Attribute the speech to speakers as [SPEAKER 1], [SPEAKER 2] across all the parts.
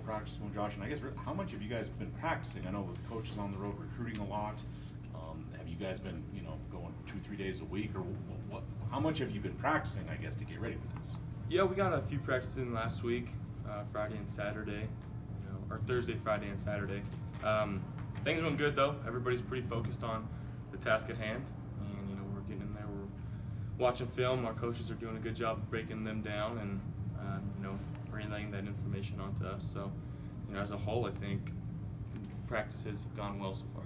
[SPEAKER 1] practice going, Josh? And I guess how much have you guys been practicing? I know with the coaches on the road recruiting a lot. Have you guys been, going 2-3 days a week, or how much have you been practicing, I guess, to get ready for this?
[SPEAKER 2] Yeah, we got a few practices in last week, Friday and Saturday, or Thursday, Friday, and Saturday. Things went good though. Everybody's pretty focused on the task at hand, and we're getting in there. We're watching film. Our coaches are doing a good job of breaking them down and relaying that information onto us. So, as a whole, I think practices have gone well so far.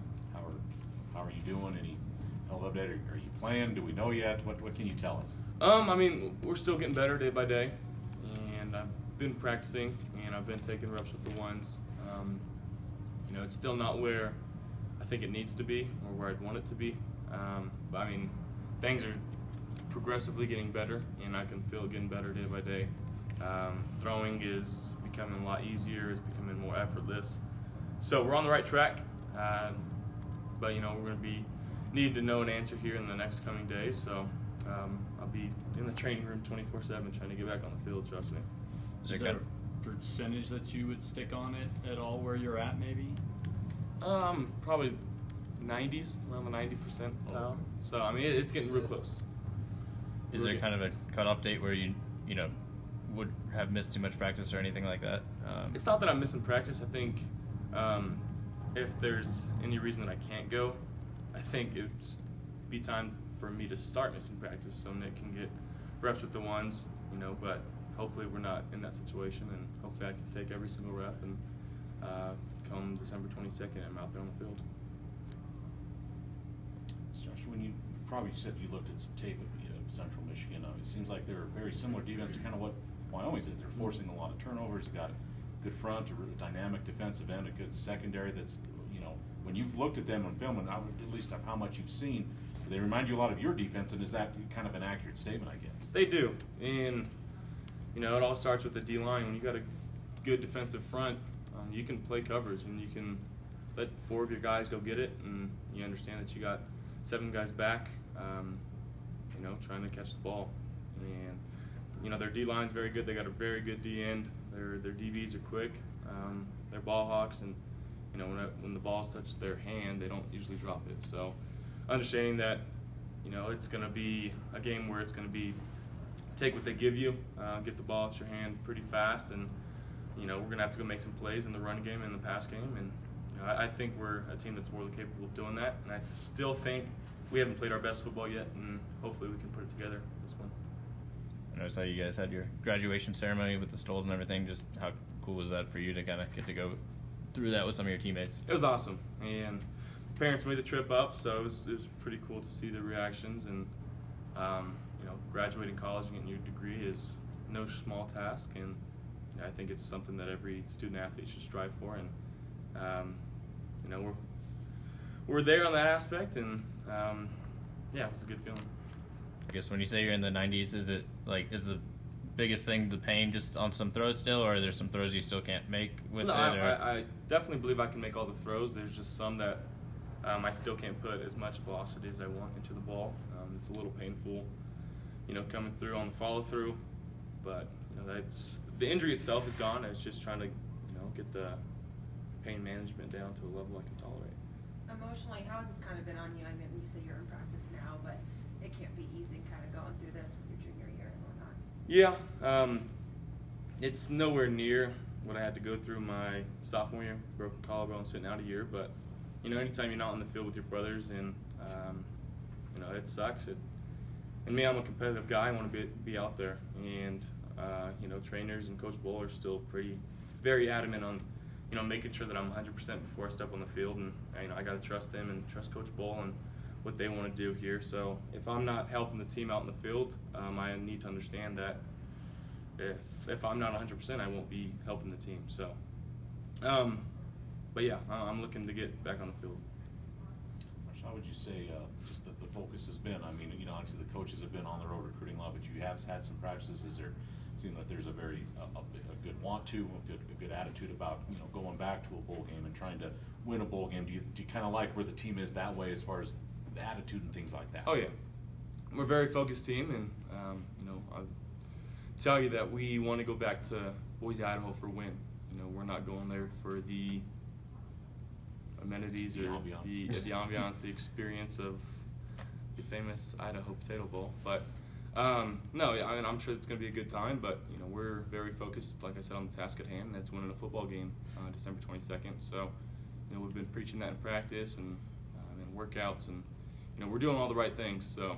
[SPEAKER 1] How are you doing? Any held update? Are you playing? Do we know yet? What can you tell us?
[SPEAKER 2] We're still getting better day by day, and I've been practicing, and I've been taking reps with the ones. It's still not where I think it needs to be or where I'd want it to be. But things are progressively getting better, and I can feel it getting better day by day. Throwing is becoming a lot easier. It's becoming more effortless. So we're on the right track. But we're going to be needing to know an answer here in the next coming days. So I'll be in the training room 24/7 trying to get back on the field. Trust me.
[SPEAKER 3] Is there a percentage that you would stick on it at all where you're at, maybe?
[SPEAKER 2] Probably 90s, around the 90% tile. So it's getting real close.
[SPEAKER 4] Is there kind of a cutoff date where you would have missed too much practice or anything like that?
[SPEAKER 2] It's not that I'm missing practice. I think if there's any reason that I can't go, I think it'd be time for me to start missing practice so Nick can get reps with the ones, but hopefully we're not in that situation, and hopefully I can take every single rep, and come December 22nd, I'm out there on the field.
[SPEAKER 1] Josh, when you probably said you looked at some tape of Central Michigan, it seems like they're very similar defense to kind of what Wyoming's is. They're forcing a lot of turnovers. They've got a good front, a dynamic defensive end, a good secondary. That's when you've looked at them on film, and at least of how much you've seen, they remind you a lot of your defense. And is that kind of an accurate statement, I guess?
[SPEAKER 2] They do, and it all starts with the D line. When you got a good defensive front, you can play coverage, and you can let 4 of your guys go get it, and you understand that you got 7 guys back, trying to catch the ball. And their D line's very good. They got a very good D end. Their DBs are quick. They're ball hawks, and when the balls touch their hand, they don't usually drop it. So understanding that it's going to be a game where it's going to be take what they give you, get the ball at your hand pretty fast, and we're going to have to go make some plays in the run game and the pass game. And I think we're a team that's more than capable of doing that. And I still think we haven't played our best football yet, and hopefully we can put it together this one.
[SPEAKER 4] I noticed how you guys had your graduation ceremony with the Stoles and everything. Just how cool was that for you to kind of get to go through that with some of your teammates?
[SPEAKER 2] It was awesome, and parents made the trip up, so it was pretty cool to see the reactions. And graduating college and getting your degree is no small task, and I think it's something that every student athlete should strive for. And we're there on that aspect, and it was a good feeling.
[SPEAKER 4] I guess when you say you're in the 90s, is the biggest thing the pain just on some throws still, or are there some throws you still can't make with it?
[SPEAKER 2] I definitely believe I can make all the throws. There's just some that I still can't put as much velocity as I want into the ball. It's a little painful, coming through on the follow through, but that's the injury itself is gone. It's just trying to get the pain management down to a level I can tolerate.
[SPEAKER 5] Emotionally, how has this kind of been on you? You say you're in practice now, but it can't be easy kind of going through this with your junior year and whatnot.
[SPEAKER 2] Yeah, it's nowhere near what I had to go through my sophomore year, broken collarbone, sitting out a year. But anytime you're not on the field with your brothers, and it sucks. And me, I'm a competitive guy. I want to be out there, and trainers and Coach Bull are still very adamant on making sure that I'm 100% before I step on the field, and I got to trust them and trust Coach Bull and what they want to do here. So if I'm not helping the team out in the field, I need to understand that if I'm not 100%, I won't be helping the team. So, but yeah, I'm looking to get back on the field.
[SPEAKER 1] How would you say just the focus has been? Obviously the coaches have been on the road recruiting a lot, but you have had some practices. Seems like there's a very a good want to, a good attitude about going back to a bowl game and trying to win a bowl game. Do you kind of like where the team is that way as far as the attitude and things like that?
[SPEAKER 2] Oh yeah, we're a very focused team, and I'll tell you that we want to go back to Boise, Idaho for a win. we're not going there for the amenities
[SPEAKER 1] The
[SPEAKER 2] or
[SPEAKER 1] ambiance.
[SPEAKER 2] the ambiance, the experience of the famous Idaho Potato Bowl. But no, I mean, I'm sure it's going to be a good time. But we're very focused, like I said, on the task at hand. That's winning a football game December 22nd. So we've been preaching that in practice and in workouts, and we're doing all the right things. So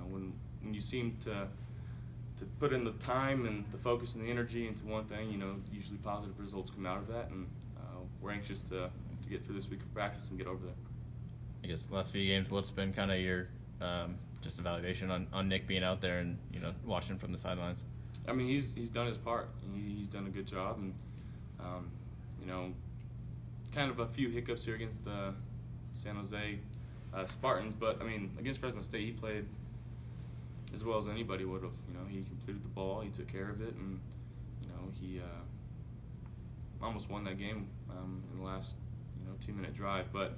[SPEAKER 2] when you seem to put in the time and the focus and the energy into one thing, usually positive results come out of that, and we're anxious to get through this week of practice and get over there.
[SPEAKER 4] I guess the last few games, what's been kind of your just evaluation on Nick being out there and watching from the sidelines?
[SPEAKER 2] I mean, he's done his part. He's done a good job, and kind of a few hiccups here against the San Jose Spartans, but I mean, against Fresno State, he played as well as anybody would have. He completed the ball, he took care of it, and he almost won that game in the last 2-minute drive. But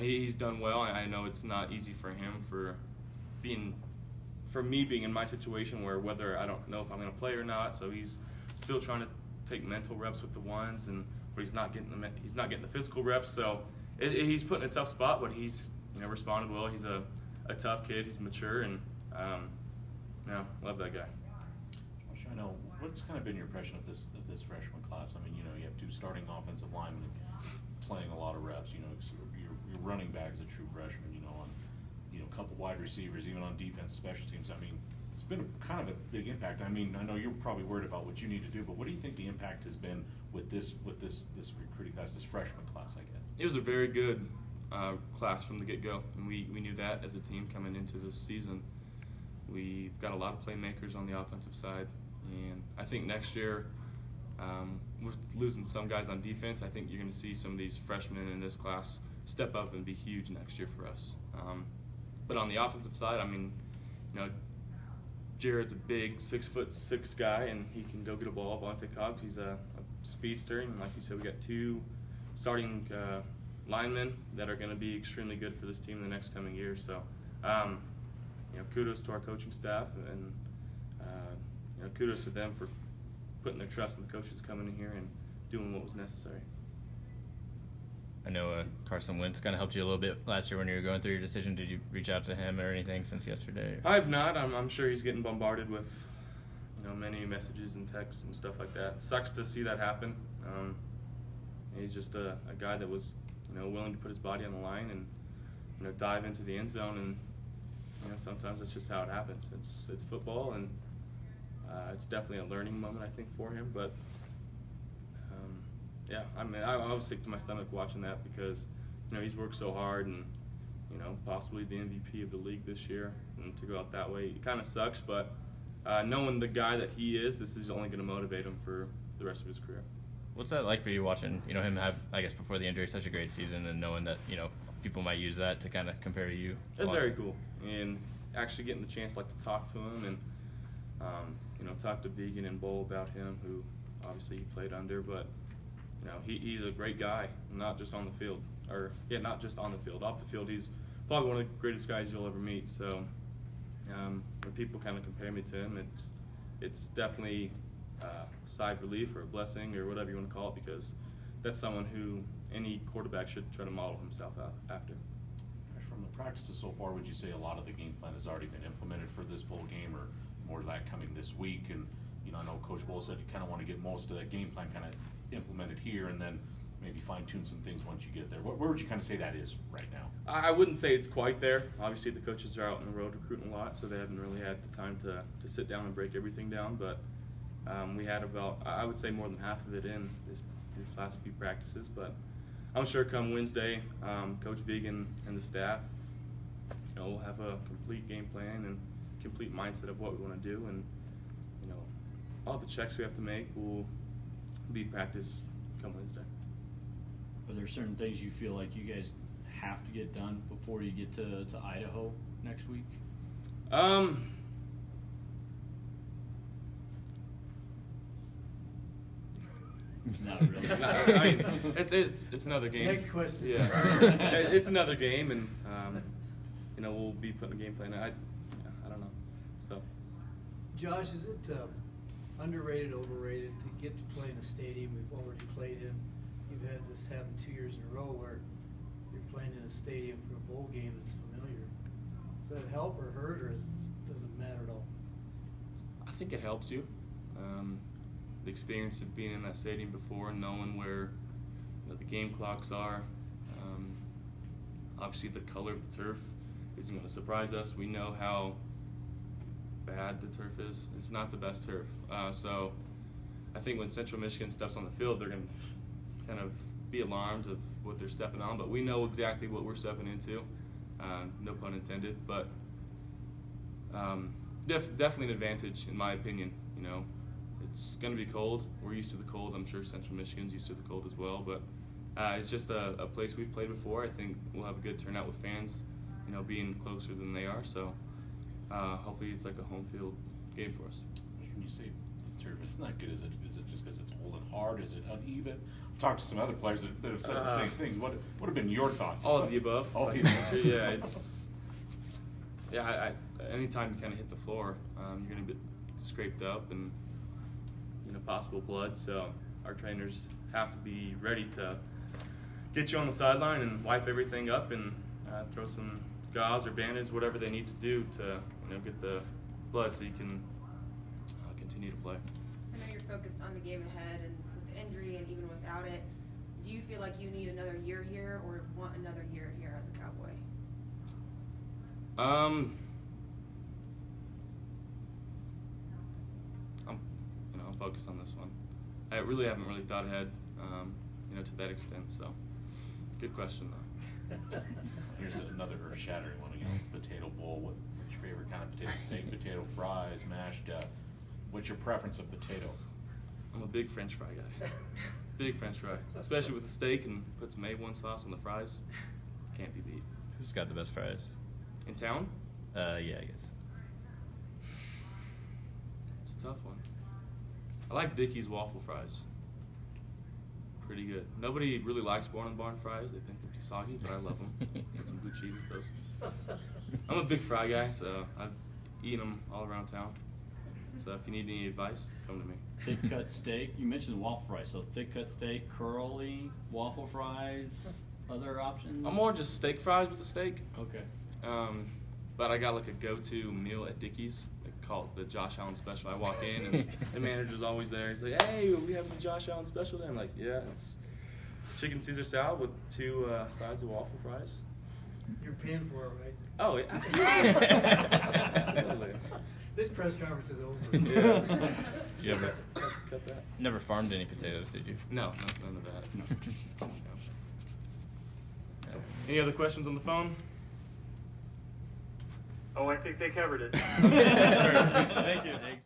[SPEAKER 2] he's done well. I know it's not easy for him for me being in my situation where whether I don't know if I'm going to play or not. So he's still trying to take mental reps with the ones, but he's not getting the physical reps. So he's put in a tough spot, but he's responded well. He's a tough kid. He's mature, and love that guy.
[SPEAKER 1] I know. What's kind of been your impression of this freshman class? I mean, you have 2 starting offensive linemen playing a lot of reps. Your running back is a true freshman. On a couple wide receivers, even on defense, special teams. I mean, it's been kind of a big impact. I mean, I know you're probably worried about what you need to do, but what do you think the impact has been with this recruiting class, this freshman class? I guess
[SPEAKER 2] it was a very good class from the get-go, and we knew that as a team coming into this season. We've got a lot of playmakers on the offensive side, and I think next year, with losing some guys on defense, I think you're going to see some of these freshmen in this class step up and be huge next year for us. But on the offensive side, I mean, Jared's a big 6'6" guy, and he can go get a ball. Vontae Cobbs, he's a speedster, and like you said, we got 2 starting linemen that are going to be extremely good for this team in the next coming years. So, kudos to our coaching staff, and kudos to them for putting their trust in the coaches coming in here and doing what was necessary.
[SPEAKER 4] I know Carson Wentz kind of helped you a little bit last year when you were going through your decision. Did you reach out to him or anything since yesterday?
[SPEAKER 2] I have not. I'm sure he's getting bombarded with many messages and texts and stuff like that. It sucks to see that happen. He's just a guy that was willing to put his body on the line and dive into the end zone, and sometimes that's just how it happens. It's football, and it's definitely a learning moment, I think, for him. But yeah, I mean, I was sick to my stomach watching that because he's worked so hard, and possibly the MVP of the league this year, and to go out that way, it kind of sucks. But knowing the guy that he is, this is only going to motivate him for the rest of his career.
[SPEAKER 4] What's that like for you watching him have, I guess, before the injury, such a great season, and knowing that people might use that to kind of compare to you?
[SPEAKER 2] It's very cool, and actually getting the chance to talk to him and talk to Vegan and Bowl about him, who obviously he played under, but he's a great guy, not just on the field, not just on the field. Off the field, he's probably one of the greatest guys you'll ever meet. So when people kind of compare me to him, it's definitely a sigh of relief or a blessing or whatever you want to call it, because that's someone who any quarterback should try to model himself after.
[SPEAKER 1] From the practices so far, would you say a lot of the game plan has already been implemented for this bowl game, or more of that coming this week? And I know Coach Bowl said you kind of want to get most of that game plan kind of implemented here, and then maybe fine-tune some things once you get there. Where would you kind of say that is right now?
[SPEAKER 2] I wouldn't say it's quite there. Obviously, the coaches are out on the road recruiting a lot, so they haven't really had the time to sit down and break everything down. But we had about, I would say, more than half of it in these last few practices. But I'm sure come Wednesday, Coach Vegan and the staff, we'll have a complete game plan and complete mindset of what we want to do, and all the checks we have to make will be practice come Wednesday.
[SPEAKER 3] Are there certain things you feel like you guys have to get done before you get to Idaho next week? Not really.
[SPEAKER 2] I mean, it's another game.
[SPEAKER 3] Next question.
[SPEAKER 2] Yeah, it's another game, and we'll be putting a game plan. I don't know. So,
[SPEAKER 6] Josh, is it underrated, overrated, to get to play in a stadium we've already played in. You've had this happen 2 years in a row where you're playing in a stadium for a bowl game that's familiar. Does that help or hurt, or does it matter at all?
[SPEAKER 2] I think it helps you. The experience of being in that stadium before and knowing where the game clocks are. Obviously, the color of the turf isn't going to surprise us. We know how bad the turf is. It's not the best turf. So I think when Central Michigan steps on the field, they're going to kind of be alarmed of what they're stepping on. But we know exactly what we're stepping into. No pun intended. But definitely an advantage, in my opinion. It's going to be cold. We're used to the cold. I'm sure Central Michigan's used to the cold as well. But it's just a place we've played before. I think we'll have a good turnout with fans, being closer than they are. So hopefully it's like a home field game for us.
[SPEAKER 1] When you say the turf isn't that good, is it just because it's old and hard? Is it uneven? I've talked to some other players that have said the same things. What have been your thoughts?
[SPEAKER 2] All of the above.
[SPEAKER 1] All of the above.
[SPEAKER 2] Yeah, anytime you kind of hit the floor, you're going to get scraped up and possible blood. So our trainers have to be ready to get you on the sideline and wipe everything up and throw some gauze or bandage, whatever they need to do to get the blood so you can continue to play.
[SPEAKER 5] I know you're focused on the game ahead and with the injury and even without it. Do you feel like you need another year here or want another year here as a Cowboy?
[SPEAKER 2] I'm focused on this one. I really haven't thought ahead, to that extent. So, good question though.
[SPEAKER 1] Here's another earth-shattering one against the Potato Bowl. What's your favorite kind of potato? Baked potato, fries, mashed. What's your preference of potato?
[SPEAKER 2] I'm a big French fry guy. Big French fry, especially with the steak and put some A1 sauce on the fries. Can't be beat.
[SPEAKER 4] Who's got the best fries?
[SPEAKER 2] In town?
[SPEAKER 4] Yeah, I guess.
[SPEAKER 2] It's a tough one. I like Dickie's waffle fries. Pretty good. Nobody really likes Barn & Barn fries. They think they're too soggy, but I love them. Get some blue cheese with those. I'm a big fry guy, so I've eaten them all around town. So if you need any advice, come to me.
[SPEAKER 3] Thick cut steak. You mentioned waffle fries, so thick cut steak, curly, waffle fries, other options?
[SPEAKER 2] I'm more just steak fries with the steak.
[SPEAKER 3] Okay.
[SPEAKER 2] But I got like a go-to meal at Dickie's. They call it the Josh Allen special. I walk in and the manager's always there. He's like, "Hey, we have the Josh Allen special there." I'm like, "Yeah, it's chicken Caesar salad with 2 sides of waffle fries."
[SPEAKER 6] You're paying for it, right?
[SPEAKER 2] Oh, yeah, absolutely. Absolutely.
[SPEAKER 6] This press conference is over.
[SPEAKER 2] Yeah.
[SPEAKER 4] You ever
[SPEAKER 2] Cut that.
[SPEAKER 4] never farmed any potatoes, did you?
[SPEAKER 2] No, none of that. No. So, any other questions on the phone?
[SPEAKER 7] Oh, I think they covered it.
[SPEAKER 2] Thank you.
[SPEAKER 4] Thanks.